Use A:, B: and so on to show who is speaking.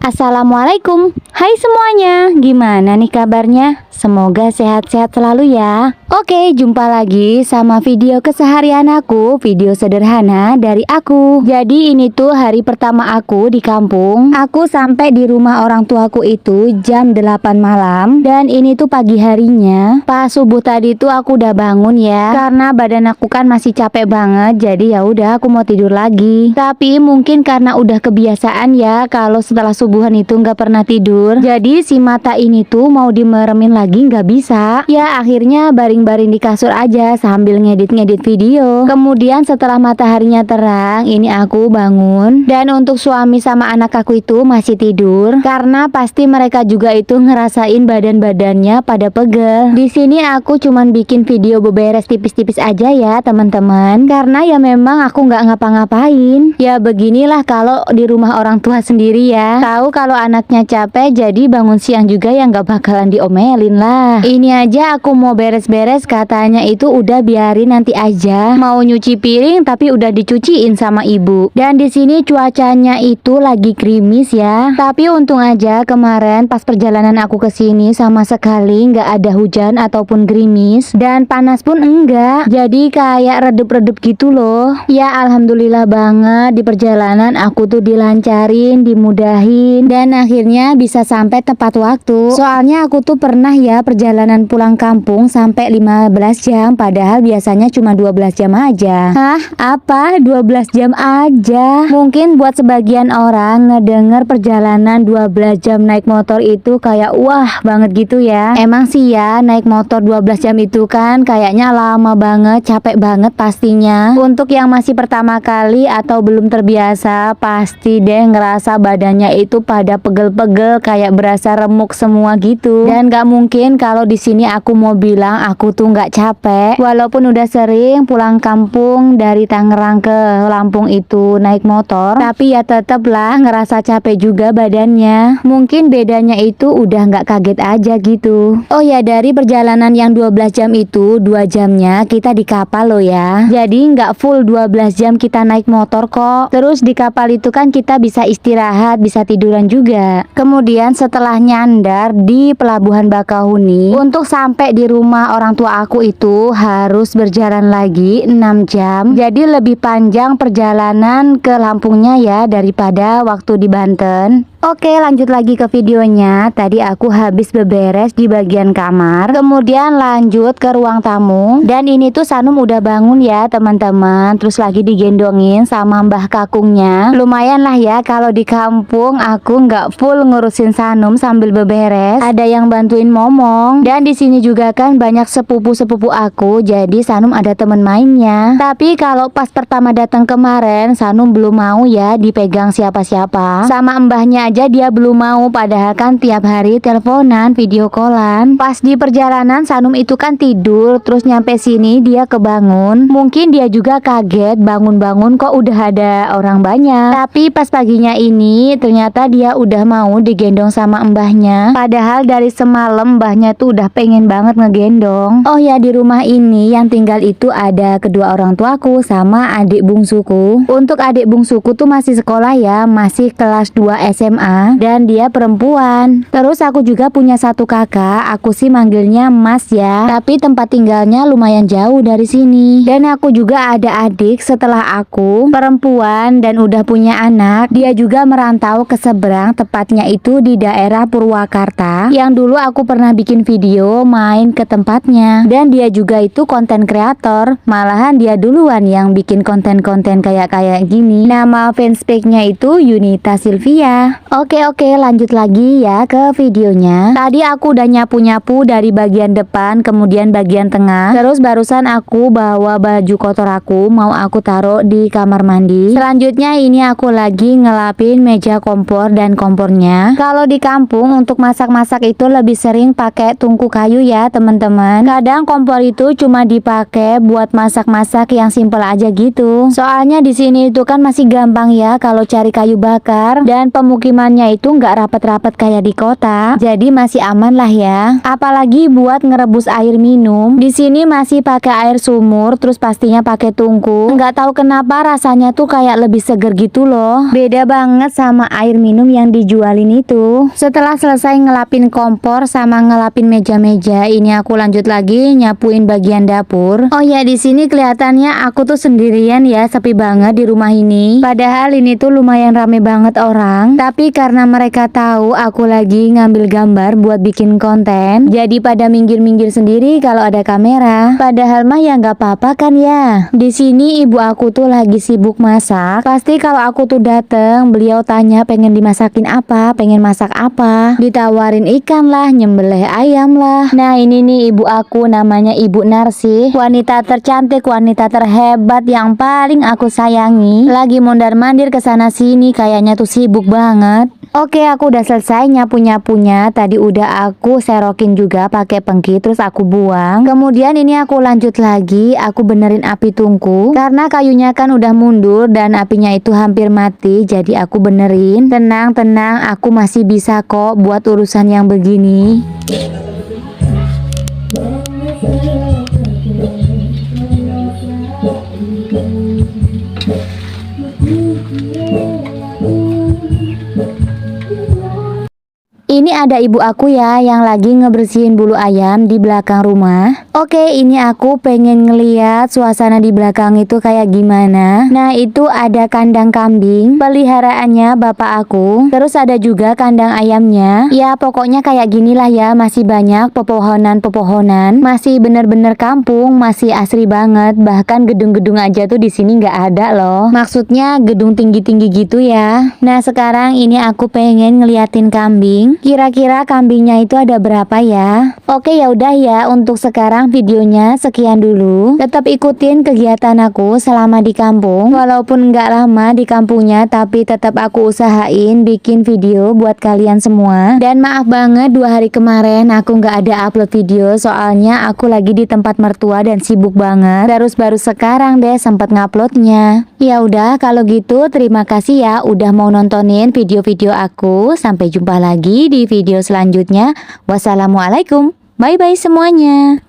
A: Assalamualaikum. Hai semuanya, gimana nih kabarnya? Semoga sehat-sehat selalu ya. Oke, jumpa lagi sama video keseharian aku, video sederhana dari aku. Jadi ini tuh hari pertama aku di kampung. Aku sampai di rumah orang tuaku itu jam 8 malam. Dan ini tuh pagi harinya. Pas subuh tadi tuh aku udah bangun ya. Karena badan aku kan masih capek banget. Jadi ya udah aku mau tidur lagi. Tapi mungkin karena udah kebiasaan ya, kalau setelah subuhan itu nggak pernah tidur. Jadi si mata ini tuh mau dimeremin lagi nggak bisa. Ya akhirnya baring-baring di kasur aja sambil ngedit-ngedit video. Kemudian setelah mataharinya terang, ini aku bangun. Dan untuk suami sama anak aku itu masih tidur. Karena pasti mereka juga itu ngerasain badan-badannya pada pegel. Di sini aku cuman bikin video beberes tipis-tipis aja ya teman-teman. Karena ya memang aku nggak ngapa-ngapain. Ya beginilah kalau di rumah orang tua sendiri ya. Tahu kalau anaknya capek jadi bangun siang juga ya nggak bakalan diomelin lah. Ini aja aku mau beres-beres katanya itu udah biarin nanti aja. Mau nyuci piring tapi udah dicuciin sama ibu. Dan di sini cuacanya itu lagi krimis ya. Tapi untung aja kemarin pas perjalanan aku ke sini sama sekali nggak ada hujan ataupun gerimis dan panas pun enggak. Jadi kayak redup-redup gitu loh. Ya alhamdulillah banget di perjalanan aku tuh dilancarin, dimudahin dan akhirnya bisa sampai tepat waktu. Soalnya aku tuh pernah ya perjalanan pulang kampung sampai 15 jam padahal biasanya cuma 12 jam aja. Hah? Apa? 12 jam aja? Mungkin buat sebagian orang ngedenger perjalanan 12 jam naik motor itu kayak wah banget gitu ya. Emang sih ya naik motor 12 jam itu kan kayaknya lama banget, capek banget pastinya. Untuk yang masih pertama kali atau belum terbiasa pasti deh ngerasa badannya itu pada pegel-pegel kayak berasa remuk semua gitu. Dan gak mungkin kalau di sini aku mau bilang aku tuh gak capek. Walaupun udah sering pulang kampung dari Tangerang ke Lampung itu naik motor, tapi ya tetep lah ngerasa capek juga badannya. Mungkin bedanya itu udah gak kaget aja gitu. Oh ya, dari perjalanan yang 12 jam itu 2 jamnya kita di kapal loh ya. Jadi gak full 12 jam kita naik motor kok. Terus di kapal itu kan kita bisa istirahat, bisa tiduran juga. Kemudian setelah nyandar di Pelabuhan Bakahuni, untuk sampai di rumah orang tua aku itu harus berjalan lagi 6 jam. Jadi lebih panjang perjalanan ke Lampungnya ya daripada waktu di Banten. Oke, lanjut lagi ke videonya. Tadi aku habis beberes di bagian kamar, kemudian lanjut ke ruang tamu. Dan ini tuh Sanum udah bangun ya teman-teman. Terus lagi digendongin sama mbah kakungnya. Lumayan lah ya kalau di kampung aku nggak full ngurusin Sanum sambil beberes. Ada yang bantuin momong. Dan di sini juga kan banyak sepupu-sepupu aku. Jadi Sanum ada temen mainnya. Tapi kalau pas pertama datang kemarin, Sanum belum mau ya dipegang siapa-siapa. Sama mbahnya aja dia belum mau, padahal kan tiap hari teleponan, video callan. Pas di perjalanan Sanum itu kan tidur, terus nyampe sini dia kebangun. Mungkin dia juga kaget bangun-bangun kok udah ada orang banyak. Tapi pas paginya ini ternyata dia udah mau digendong sama mbahnya. Padahal dari semalam mbahnya tuh udah pengen banget ngegendong. Oh ya, di rumah ini yang tinggal itu ada kedua orang tuaku sama adik bungsuku. Untuk adik bungsuku tuh masih sekolah ya, masih kelas 2 SMA. Dan dia perempuan. Terus aku juga punya satu kakak, aku sih manggilnya Mas ya. Tapi tempat tinggalnya lumayan jauh dari sini. Dan aku juga ada adik setelah aku, perempuan dan udah punya anak. Dia juga merantau ke seberang, tepatnya itu di daerah Purwakarta. Yang dulu aku pernah bikin video main ke tempatnya. Dan dia juga itu konten kreator. Malahan dia duluan yang bikin konten-konten kayak gini. Nama fanspage-nya itu Yunita Sylvia. Oke, lanjut lagi ya ke videonya. Tadi aku udah nyapu-nyapu dari bagian depan, kemudian bagian tengah. Terus barusan aku bawa baju kotor aku, mau aku taruh di kamar mandi. Selanjutnya ini aku lagi ngelapin meja kompor dan kompornya. Kalau di kampung untuk masak-masak itu lebih sering pakai tungku kayu ya teman-teman. Kadang kompor itu cuma dipakai buat masak-masak yang simple aja gitu. Soalnya di sini itu kan masih gampang ya kalau cari kayu bakar dan pemukimannya itu nggak rapet-rapet kayak di kota. Jadi masih aman lah ya. Apalagi buat ngerebus air minum. Di sini masih pakai air sumur, terus pastinya pakai tungku. Nggak tahu kenapa rasanya tuh kayak lebih seger gitu loh. Beda banget sama air minum minum yang dijualin itu. Setelah selesai ngelapin kompor sama ngelapin meja-meja, ini aku lanjut lagi nyapuin bagian dapur. Oh ya, di sini kelihatannya aku tuh sendirian ya, sepi banget di rumah ini. Padahal ini tuh lumayan rame banget orang, tapi karena mereka tahu aku lagi ngambil gambar buat bikin konten, jadi pada minggir-minggir sendiri kalau ada kamera. Padahal mah ya nggak apa-apa kan ya. Di sini ibu aku tuh lagi sibuk masak. Pasti kalau aku tuh dateng, beliau tanya pengen dimasakin apa, pengen masak apa. Ditawarin ikan lah, nyembelih ayam lah. Nah ini nih ibu aku, namanya Ibu Narsih. Wanita tercantik, wanita terhebat yang paling aku sayangi. Lagi mondar-mandir kesana sini, kayaknya tuh sibuk banget. Oke, aku udah selesai nyapu-nyapunya. Tadi udah aku serokin juga pakai pengki, terus aku buang. Kemudian ini aku lanjut lagi, aku benerin api tungku karena kayunya kan udah mundur dan apinya itu hampir mati. Jadi aku benerin. Tenang, aku masih bisa kok buat urusan yang begini. Ini ada ibu aku ya yang lagi ngebersihin bulu ayam di belakang rumah. Oke, ini aku pengen ngeliat suasana di belakang itu kayak gimana. Nah, itu ada kandang kambing peliharaannya bapak aku. Terus ada juga kandang ayamnya. Ya, pokoknya kayak gini lah ya, masih banyak pepohonan-pepohonan. Masih bener-bener kampung, masih asri banget. Bahkan gedung-gedung aja tuh di sini nggak ada loh. Maksudnya gedung tinggi-tinggi gitu ya. Nah, sekarang ini aku pengen ngeliatin kambing. Kira-kira kambingnya itu ada berapa ya? Oke, ya udah ya, untuk sekarang videonya sekian dulu. Tetap ikutin kegiatan aku selama di kampung. Walaupun nggak lama di kampungnya, tapi tetap aku usahain bikin video buat kalian semua. Dan maaf banget 2 hari kemarin aku nggak ada upload video, soalnya aku lagi di tempat mertua dan sibuk banget. Terus baru sekarang deh sempat nguploadnya. Ya udah, kalau gitu terima kasih ya udah mau nontonin video-video aku. Sampai jumpa lagi di video selanjutnya. Wassalamualaikum. Bye bye semuanya.